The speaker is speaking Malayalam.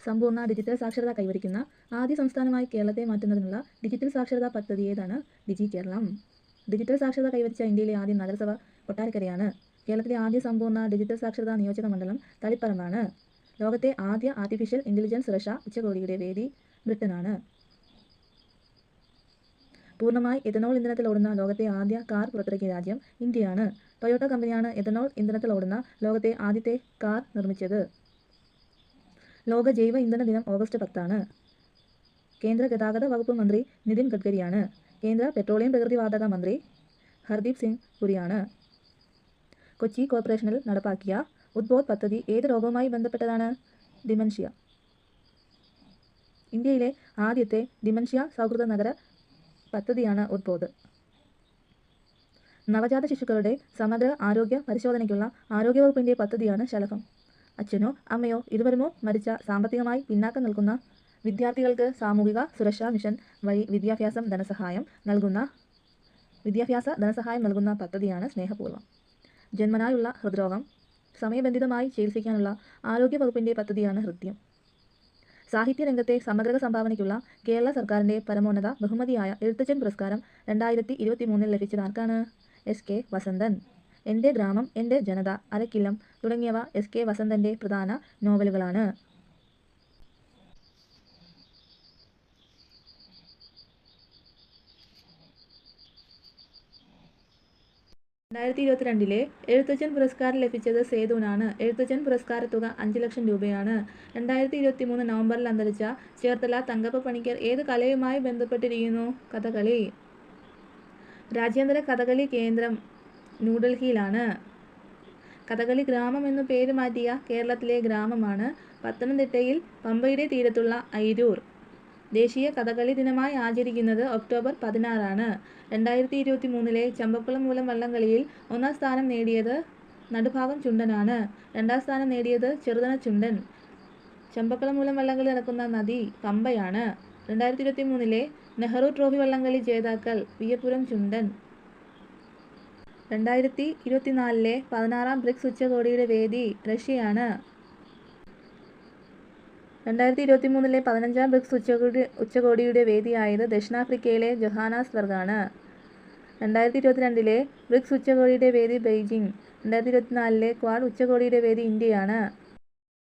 സമ്പൂർണ്ണ ഡിജിറ്റൽ സാക്ഷരത കൈവരിക്കുന്ന ആദ്യ സംസ്ഥാനമായി കേരളത്തെ മാറ്റുന്നതിനുള്ള ഡിജിറ്റൽ സാക്ഷരതാ പദ്ധതി ഏതാണ്? ഡിജി കേരളം. ഡിജിറ്റൽ സാക്ഷരത കൈവരിച്ച ഇന്ത്യയിലെ ആദ്യ നഗരസഭ കൊട്ടാരക്കരയാണ്. കേരളത്തിലെ ആദ്യ സമ്പൂർണ്ണ ഡിജിറ്റൽ സാക്ഷരതാ നിയോജക മണ്ഡലം തളിപ്പറമ്പാണ്. ലോകത്തെ ആദ്യ ആർട്ടിഫിഷ്യൽ ഇന്റലിജൻസ് സുരക്ഷാ ഉച്ചകോടിയുടെ വേദി ബ്രിട്ടനാണ്. പൂർണ്ണമായി എഥനോൾ ഇന്ധനത്തിൽ ഓടുന്ന ലോകത്തെ ആദ്യ കാർ പുറത്തിറക്കിയ രാജ്യം ഇന്ത്യയാണ്. ടൊയോട്ട കമ്പനിയാണ് എഥനോൾ ഇന്ധനത്തിൽ ഓടുന്ന ലോകത്തെ ആദ്യത്തെ കാർ നിർമ്മിച്ചത്. ലോക ജൈവ ഇന്ധന ദിനം ഓഗസ്റ്റ് 10 കേന്ദ്ര ഗതാഗത വകുപ്പ് മന്ത്രി നിതിൻ ഗഡ്കരിയാണ്. കേന്ദ്ര പെട്രോളിയം പ്രകൃതിവാതക മന്ത്രി ഹർദീപ് സിംഗ് പുരിയാണ്. കൊച്ചി കോർപ്പറേഷനിൽ നടപ്പാക്കിയ ഉദ്ബോധ് പദ്ധതി ഏത് രോഗവുമായി ബന്ധപ്പെട്ടതാണ്? ഡിമെൻഷ്യ. ഇന്ത്യയിലെ ആദ്യത്തെ ഡിമെൻഷ്യ സൗഹൃദ നഗര പദ്ധതിയാണ് ഉദ്ബോധ്. നവജാത ശിശുക്കളുടെ സമഗ്ര ആരോഗ്യ പരിശോധനയ്ക്കുള്ള ആരോഗ്യവകുപ്പിന്റെ പദ്ധതിയാണ് ശലഭം. അച്ഛനോ അമ്മയോ ഇരുവരുമോ മരിച്ച സാമ്പത്തികമായി പിന്നാക്കം നിൽക്കുന്ന വിദ്യാർത്ഥികൾക്ക് സാമൂഹിക സുരക്ഷാ മിഷൻ വഴി വിദ്യാഭ്യാസ ധനസഹായം നൽകുന്ന പദ്ധതിയാണ് സ്നേഹപൂർവ്വം. ജന്മനായുള്ള ഹൃദ്രോഗം സമയബന്ധിതമായി ചികിത്സിക്കാനുള്ള ആരോഗ്യവകുപ്പിന്റെ പദ്ധതിയാണ് ഹൃദ്യം. സാഹിത്യരംഗത്തെ സമഗ്ര സംഭാവനയ്ക്കുള്ള കേരള സർക്കാരിന്റെ പരമോന്നത ബഹുമതിയായ എഴുത്തച്ഛൻ പുരസ്കാരം 2023 ലഭിച്ചത് ആർക്കാണ്? S K Vasanthan. എൻ്റെ ഗ്രാമം എൻ്റെ ജനത, അരക്കില്ലം തുടങ്ങിയവ എസ് കെ വസന്തൻ്റെ പ്രധാന നോവലുകളാണ്. 2022 എഴുത്തച്ഛൻ പുരസ്കാരം ലഭിച്ചത് സേതുവിനാണ്. എഴുത്തച്ഛൻ പുരസ്കാരത്തുക 5 ലക്ഷം രൂപയാണ്. 2023 നവംബറിൽ അന്തരിച്ച ചേർത്തല തങ്കപ്പ പണിക്കർ ഏത് കലയുമായി ബന്ധപ്പെട്ടിരിക്കുന്നു? കഥകളി. രാജ്യാന്തര കഥകളി കേന്ദ്രം ന്യൂഡൽഹിയിലാണ്. കഥകളി ഗ്രാമം എന്നു പേര് മാറ്റിയ കേരളത്തിലെ ഗ്രാമമാണ് പത്തനംതിട്ടയിൽ പമ്പയുടെ തീരത്തുള്ള ഐരൂർ. ദേശീയ കഥകളി ദിനമായി ആചരിക്കുന്നത് ഒക്ടോബർ 16. 2023 ചമ്പക്കുളം മൂലം വള്ളംകളിയിൽ 1ാം സ്ഥാനം നേടിയത് നടുഭാഗം ചുണ്ടനാണ്. 2ാം സ്ഥാനം നേടിയത് ചെറുതന ചുണ്ടൻ. ചമ്പക്കുളം മൂലം വള്ളംകളി നടക്കുന്ന നദി പമ്പയാണ്. 2023 നെഹ്റു ട്രോഫി വള്ളംകളി ജേതാക്കൾ വിയ്യപുരം ചുണ്ടൻ. 2024 16ാം ബ്രിക്സ് ഉച്ചകോടിയുടെ വേദി റഷ്യയാണ്. 2023 15ാം ബ്രിക്സ് ഉച്ചകോടിയുടെ വേദിയായത് ദക്ഷിണാഫ്രിക്കയിലെ ജോഹാനസ്ബർഗാണ്. 2022 ബ്രിക്സ് ഉച്ചകോടിയുടെ വേദി ബെയ്ജിംഗ്. 2024 ക്വാഡ് ഉച്ചകോടിയുടെ വേദി ഇന്ത്യയാണ്.